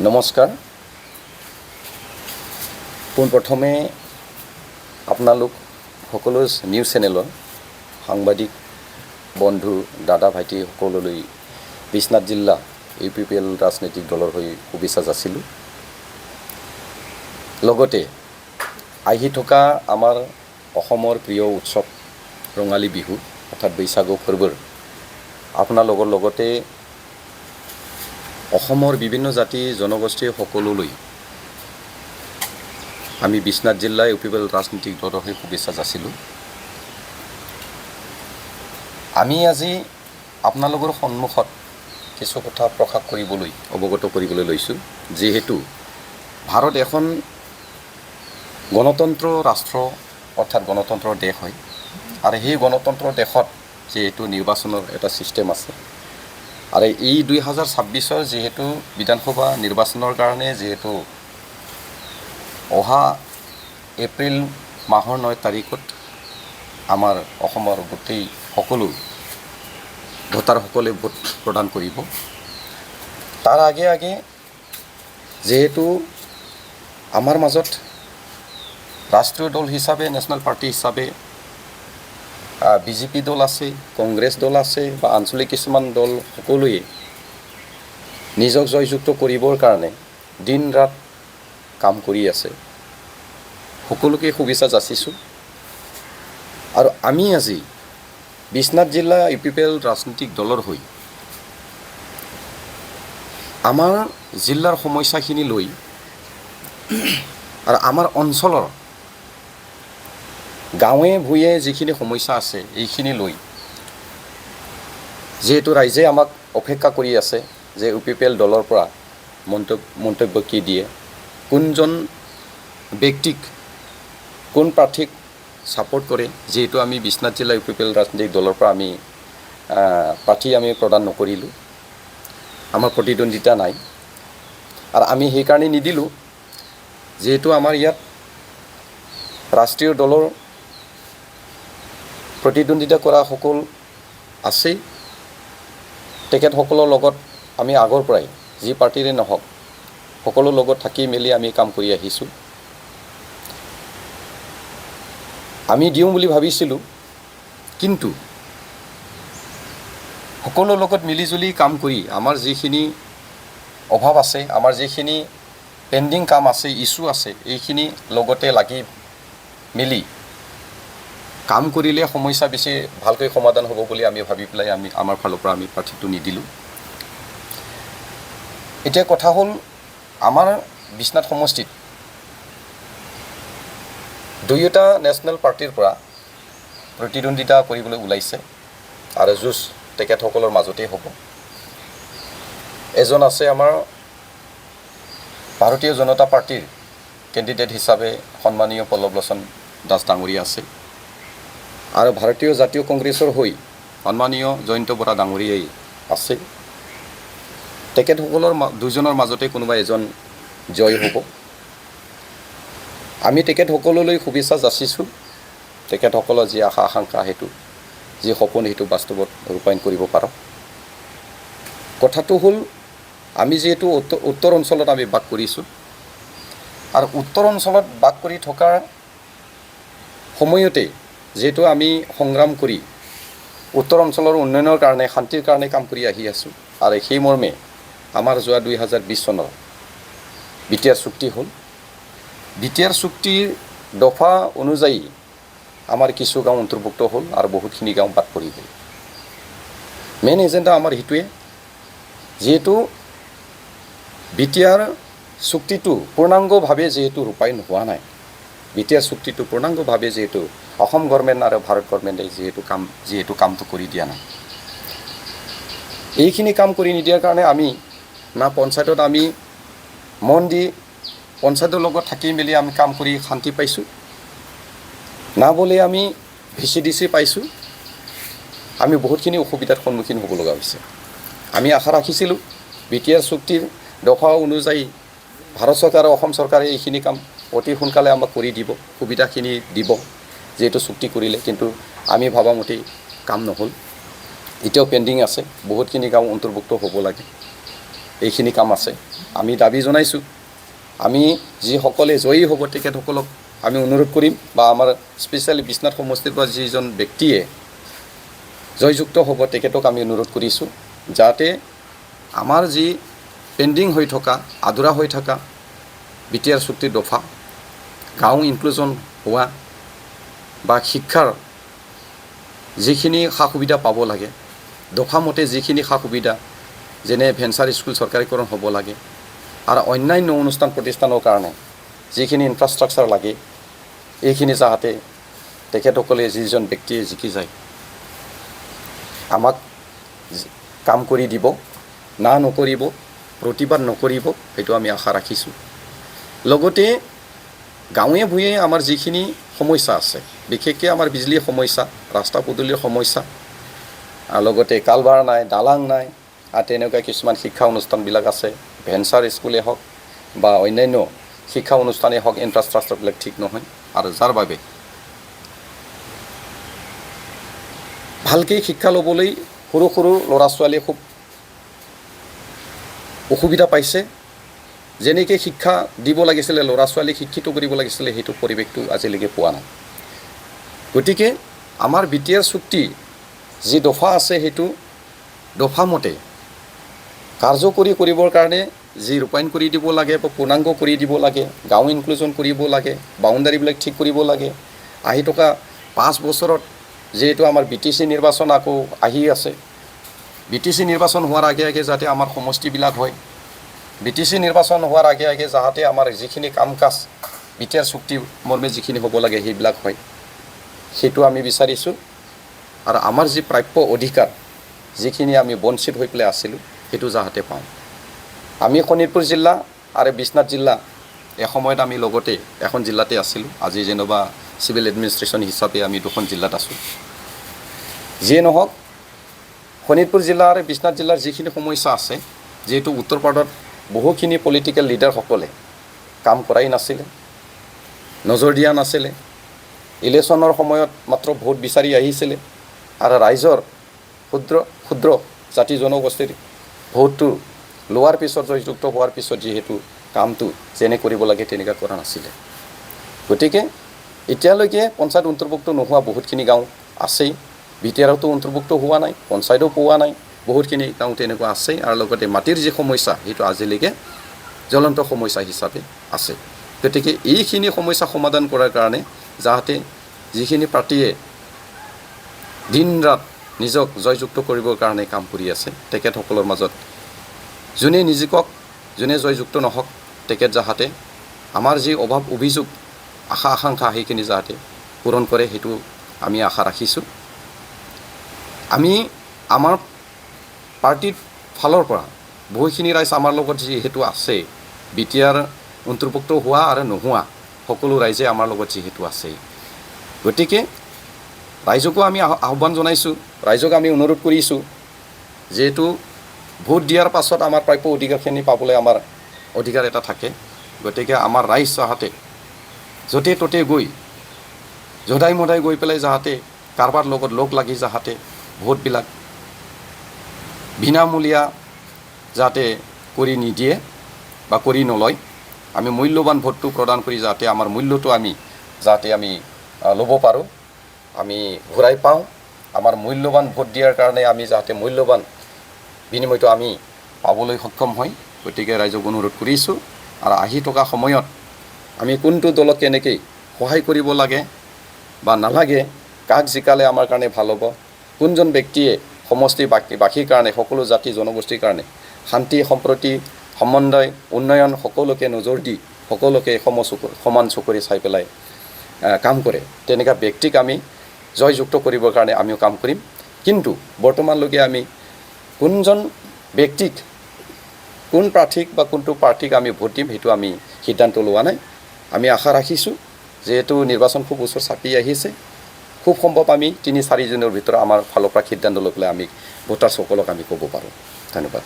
নমস্কাৰ। পোনপ্ৰথমে আপোনালোক সকলো নিউজ চেনেলৰ সাংবাদিক বন্ধু দাদা ভাইটি সকলোলৈ বিশ্বনাথ জিলা UPPL ৰাজনৈতিক দলৰ হৈ শুভেচ্ছা যাচিলোঁ। লগতে আহি থকা আমাৰ অসমৰ প্ৰিয় উৎসৱ ৰঙালী বিহু অৰ্থাৎ বৈশাগু পৰ্বৰ আপোনালোকৰ লগতে অসমৰ বিভিন্ন জাতি জনগোষ্ঠীৰ সকলোলৈ আমি বিশ্বনাথ জিলা UPPL ৰাজনৈতিক দলৰ হৈ শুভেচ্ছা যাচিলোঁ। আমি আজি আপোনালোকৰ সন্মুখত কিছু কথা প্ৰকাশ কৰিবলৈ অৱগত কৰিবলৈ লৈছোঁ। যিহেতু ভাৰত এখন গণতন্ত্ৰ ৰাষ্ট্ৰ অৰ্থাৎ গণতন্ত্ৰৰ দেশ হয় আৰু সেই গণতন্ত্ৰৰ দেশত যিহেতু নিৰ্বাচনৰ এটা ছিষ্টেম আছে আৰু এই 2026 যেহেতু বিধানসভা নিৰ্বাচনৰ কাৰণে যেহেতু অহা এপ্ৰিল মাহৰ 9 তাৰিখত আমাৰ অসমৰ গোটেই সকলো ভোটাৰসকলে ভোট প্ৰদান কৰিব। তাৰ আগে যেহেতু আমাৰ মাজত ৰাষ্ট্ৰীয় দল হিচাপে নেশ্যনেল পাৰ্টি হিচাপে BJP দল আছে, কংগ্ৰেছ দল আছে বা আঞ্চলিক কিছুমান দল সকলোৱে নিজক জয়যুক্ত কৰিবৰ কাৰণে দিন ৰাত কাম কৰি আছে। সকলোকে শুভেচ্ছা যাচিছোঁ। আৰু আমি আজি বিশ্বনাথ জিলা UPPL ৰাজনৈতিক দলৰ হৈ আমাৰ জিলাৰ সমস্যাখিনি লৈ আৰু আমাৰ অঞ্চলৰ গাঁৱে ভূঞে যিখিনি সমস্যা আছে এইখিনি লৈ যেহেতু ৰাইজে আমাক অপেক্ষা কৰি আছে যে UPPL দলৰ পৰা মন্তব্য কি দিয়ে, কোনজন ব্যক্তিক কোন প্ৰাৰ্থীক ছাপোৰ্ট কৰে। যেহেতু আমি বিশ্বনাথ জিলা UPPL ৰাজনৈতিক দলৰ পৰা আমি প্ৰাৰ্থী আমি প্ৰদান নকৰিলোঁ, আমাৰ প্ৰতিদ্বন্দ্বিতা নাই আৰু আমি সেইকাৰণে নিদিলোঁ যিহেতু আমাৰ ইয়াত ৰাষ্ট্ৰীয় দলৰ প্ৰতিদ্বন্দ্বিতা কৰা সকল আছেই। তেখেতসকলৰ লগত আমি আগৰ পৰাই যি পাৰ্টিৰে নহওক সকলো লগত থাকি মেলি আমি কাম কৰি আহিছোঁ। আমি দিওঁ বুলি ভাবিছিলোঁ, কিন্তু সকলো লগত মিলিজুলি কাম কৰি আমাৰ যিখিনি অভাৱ আছে, আমাৰ যিখিনি পেণ্ডিং কাম আছে, ইছ্যু আছে, এইখিনি লগতে লাগি মিলি কাম কৰিলে সমস্যা বেছি ভালকৈ সমাধান হ'ব বুলি আমি ভাবি পেলাই আমাৰ ফালৰ পৰা আমি প্ৰাৰ্থীটো নিদিলোঁ। এতিয়া কথা হ'ল আমাৰ বিশ্বনাথ সমষ্টিত দুয়োটা নেশ্যনেল পাৰ্টিৰ পৰা প্ৰতিদ্বন্দ্বিতা কৰিবলৈ ওলাইছে আৰু যুঁজ তেখেতসকলৰ মাজতেই হ'ব। এজন আছে আমাৰ ভাৰতীয় জনতা পাৰ্টিৰ কেণ্ডিডেট হিচাপে সন্মানীয় পল্লৱলোচন দাস ডাঙৰীয়া আছে আৰু ভাৰতীয় জাতীয় কংগ্ৰেছৰ হৈ সন্মানীয় জয়ন্ত বৰা ডাঙৰীয়াই আছে। তেখেতসকলৰ দুজনৰ মাজতে কোনোবা এজন জয় হ'ব। আমি তেখেতসকললৈ শুভেচ্ছা যাচিছোঁ। তেখেতসকলৰ যি আশা আকাংক্ষা সেইটো যি সপোন সেইটো বাস্তৱত ৰূপায়ণ কৰিব পাৰক। কথাটো হ'ল আমি যিহেতু উত্তৰ অঞ্চলত আমি বাস কৰিছোঁ আৰু উত্তৰ অঞ্চলত বাস কৰি থকাৰ সময়তে যিহেতু আমি সংগ্ৰাম কৰি উত্তৰ অঞ্চলৰ উন্নয়নৰ কাৰণে শান্তিৰ কাৰণে কাম কৰি আহি আছোঁ আৰু সেই মৰ্মে আমাৰ যোৱা 2020 চনৰ BTR চুক্তি হ'ল। BTR চুক্তিৰ দফা অনুযায়ী আমাৰ কিছু গাঁও অন্তৰ্ভুক্ত হ'ল আৰু বহুতখিনি গাঁও বাদ পৰি গ'ল। মেইন এজেণ্ডা আমাৰ সেইটোৱে, যিহেতু BTR চুক্তিটো পূৰ্ণাংগভাৱে যিহেতু ৰূপায়ণ হোৱা নাই, BTR চুক্তিটো পূৰ্ণাংগভাৱে যিহেতু অসম গভৰ্ণমেণ্ট আৰু ভাৰত গভৰ্ণমেণ্টে যিহেতু কামটো কৰি দিয়া নাই, এইখিনি কাম কৰি নিদিয়াৰ কাৰণে আমি না পঞ্চায়তত আমি মন দি পঞ্চায়তৰ লগত থাকি মেলি আমি কাম কৰি শান্তি পাইছোঁ, না বোলে আমি VCDC পাইছোঁ। আমি বহুতখিনি অসুবিধাৰ সন্মুখীন হ'ব লগা হৈছে। আমি আশা ৰাখিছিলোঁ BTR চুক্তিৰ দফা অনুযায়ী ভাৰত চৰকাৰ আৰু অসম চৰকাৰে এইখিনি কাম অতি সোনকালে আমাক কৰি দিব, সুবিধাখিনি দিব যিহেতু চুক্তি কৰিলে, কিন্তু আমি ভবামতেই কাম নহ'ল। এতিয়াও পেণ্ডিং আছে, বহুতখিনি গাঁও অন্তৰ্ভুক্ত হ'ব লাগে। এইখিনি কাম আছে। আমি দাবী জনাইছোঁ, আমি যিসকলে জয়ী হ'ব তেখেতসকলক আমি অনুৰোধ কৰিম, বা আমাৰ স্পেচিয়েলি বিশ্বনাথ সমষ্টিৰ পৰা যিজন ব্যক্তিয়ে জয়যুক্ত হ'ব তেখেতক আমি অনুৰোধ কৰিছোঁ, যাতে আমাৰ যি পেণ্ডিং হৈ থকা, আধৰুৱা হৈ থকা BTR চুক্তিৰ দফা, গাঁও ইনক্লুজন হোৱা বা শিক্ষাৰ যিখিনি সা সুবিধা পাব লাগে, দফামতে যিখিনি সা সুবিধা, যেনে ভেঞ্চাৰ স্কুল চৰকাৰীকৰণ হ'ব লাগে, আৰু অন্যান্য অনুষ্ঠান প্ৰতিষ্ঠানৰ কাৰণে যিখিনি ইনফ্ৰাষ্ট্ৰাকচাৰ লাগে, এইখিনি যাতে তেখেতসকলে যিজন ব্যক্তিয়ে জিকি যায় আমাক কাম কৰি দিব, না নকৰিব, প্ৰতিবাদ নকৰিব, সেইটো আমি আশা ৰাখিছোঁ। লগতে গাঁৱে ভূঞে আমাৰ যিখিনি সমস্যা আছে, বিশেষকৈ আমাৰ বিজুলীৰ সমস্যা, ৰাস্তা পদূলিৰ সমস্যা, লগতে কালভাৰ নাই, দালাং নাই, আৰু তেনেকুৱা কিছুমান শিক্ষা অনুষ্ঠানবিলাক আছে, ভেঞ্চাৰ স্কুলেই হওক বা অন্যান্য শিক্ষা অনুষ্ঠানেই হওক, ইনফ্ৰাষ্ট্ৰাকচাৰবিলাক ঠিক নহয়, আৰু যাৰ বাবে ভালকৈ শিক্ষা ল'বলৈ সৰু সৰু ল'ৰা ছোৱালীয়ে খুব অসুবিধা পাইছে। যেনেকৈ শিক্ষা দিব লাগিছিলে, ল'ৰা ছোৱালীক শিক্ষিত কৰিব লাগিছিলে, সেইটো পৰিৱেশটো আজিলৈকে পোৱা নাই। গতিকে আমাৰ BTR চুক্তি যি দফা আছে, সেইটো দফামতে কাৰ্যকৰী কৰিবৰ কাৰণে যি ৰূপায়ণ কৰি দিব লাগে বা পূৰ্ণাংগ কৰি দিব লাগে, গাঁও ইনক্লুজন কৰিব লাগে, বাউণ্ডাৰীবিলাক ঠিক কৰিব লাগে। আহি থকা 5 বছৰত যিহেতু আমাৰ BTC নিৰ্বাচন আকৌ আহি আছে, BTC নিৰ্বাচন হোৱাৰ আগে আগে যাতে আমাৰ সমষ্টিবিলাক হয়, BTC নিৰ্বাচন হোৱাৰ আগে আগে যাতে আমাৰ যিখিনি কাম কাজ BTR চুক্তি মৰ্মে যিখিনি হ'ব লাগে সেইবিলাক হয়, সেইটো আমি বিচাৰিছোঁ। আৰু আমাৰ যি প্ৰাপ্য অধিকাৰ, যিখিনি আমি বঞ্চিত হৈ পেলাই আছিলোঁ, সেইটো যাতে পাওঁ। আমি শোণিতপুৰ জিলা আৰু বিশ্বনাথ জিলা এসময়ত আমি লগতে এখন জিলাতে আছিলোঁ, আজি যেনিবা চিভিল এডমিনিষ্ট্ৰেশ্যন হিচাপে আমি 2খন জিলাত আছোঁ। যিয়ে নহওক, শোণিতপুৰ জিলা আৰু বিশ্বনাথ জিলাৰ যিখিনি সমস্যা আছে, যিহেতু উত্তৰ পাৰত বহুখিনি পলিটিকেল লিডাৰসকলে কাম কৰাই নাছিলে, নজৰ দিয়া নাছিলে, ইলেকশ্যনৰ সময়ত মাত্ৰ ভোট বিচাৰি আহিছিলে, আৰু ৰাইজৰ ক্ষুদ্ৰ জাতি জনগোষ্ঠীৰ ভোটটো লোৱাৰ পিছত, জয়যুক্ত হোৱাৰ পিছত যিহেতু কামটো যেনে কৰিব লাগে তেনেকৈ কৰা নাছিলে। গতিকে এতিয়ালৈকে পঞ্চায়ত অন্তৰ্ভুক্ত নোহোৱা বহুতখিনি গাঁও আছেই, BTRতো অন্তৰ্ভুক্ত হোৱা নাই, পঞ্চায়তো পোৱা নাই, বহুতখিনি গাঁও তেনেকুৱা আছেই, আৰু লগতে মাটিৰ যি সমস্যা সেইটো আজিলৈকে জ্বলন্ত সমস্যা হিচাপে আছে। গতিকে এইখিনি সমস্যা সমাধান কৰাৰ কাৰণে যাতে যিখিনি পাৰ্টীয়ে দিন ৰাত নিজক জয়যুক্ত কৰিবৰ কাৰণে কাম কৰি আছে, তেখেতসকলৰ মাজত যোনে নিজিকক, যোনে জয়যুক্ত নহওক, তেখেত যাতে আমাৰ যি অভাৱ অভিযোগ, আশা আকাংক্ষা সেইখিনি যাতে পূৰণ কৰে, সেইটো আমি আশা ৰাখিছোঁ। আমি আমাৰ পাৰ্টিৰ ফালৰ পৰা বহুখিনি ৰাইজ আমাৰ লগত যিহেতু আছে, BTR অন্তৰ্ভুক্ত হোৱা আৰু নোহোৱা সকলো ৰাইজে আমাৰ লগত যিহেতু আছে, গতিকে ৰাইজকো আমি আহ্বান জনাইছোঁ, ৰাইজক আমি অনুৰোধ কৰিছোঁ, যিহেতু ভোট দিয়াৰ পাছত আমাৰ প্ৰাপ্য অধিকাৰখিনি পাবলৈ আমাৰ অধিকাৰ এটা থাকে। গতিকে আমাৰ ৰাইজ যাতে য'তে ত'তে গৈ, যধাই মধাই গৈ পেলাই যাতে কাৰোবাৰ লগত লগ লাগি যাতে ভোটবিলাক বিনামূলীয়া যাতে কৰি নিদিয়ে বা কৰি নলয়, আমি মূল্যৱান ভোটটো প্ৰদান কৰি যাতে আমাৰ মূল্যটো আমি ল'ব পাৰোঁ, আমি ঘূৰাই পাওঁ। আমাৰ মূল্যৱান ভোট দিয়াৰ কাৰণে আমি যাতে মূল্যৱান বিনিময়টো আমি পাবলৈ সক্ষম হয়। গতিকে ৰাইজক অনুৰোধ কৰিছোঁ, আৰু আহি থকা সময়ত আমি কোনটো দলক কেনেকৈ সহায় কৰিব লাগে বা নালাগে, কাক জিকালে আমাৰ কাৰণে ভাল হ'ব, কোনজন ব্যক্তিয়ে সমষ্টি বাসীৰ কাৰণে, সকলো জাতি জনগোষ্ঠীৰ কাৰণে শান্তি সম্প্ৰীতি সমন্বয় উন্নয়ন সকলোকে নজৰ দি সকলোকে সমান চকুৰে চাই পেলাই কাম কৰে, তেনেকুৱা ব্যক্তিক আমি জয়যুক্ত কৰিবৰ কাৰণে আমিও কাম কৰিম। কিন্তু বৰ্তমানলৈকে আমি কোনজন ব্যক্তিক, কোন প্ৰাৰ্থীক বা কোনটো পাৰ্টীক আমি ভোট দিম সেইটো আমি সিদ্ধান্ত লোৱা নাই। আমি আশা ৰাখিছোঁ, যিহেতু নিৰ্বাচন খুব ওচৰ চাপি আহিছে, খুব সম্ভৱ আমি 3-4 দিনৰ ভিতৰত আমাৰ ফালৰ পৰা সিদ্ধান্ত লৈ পেলাই আমি ভোটাৰসকলক আমি ক'ব পাৰোঁ। ধন্যবাদ।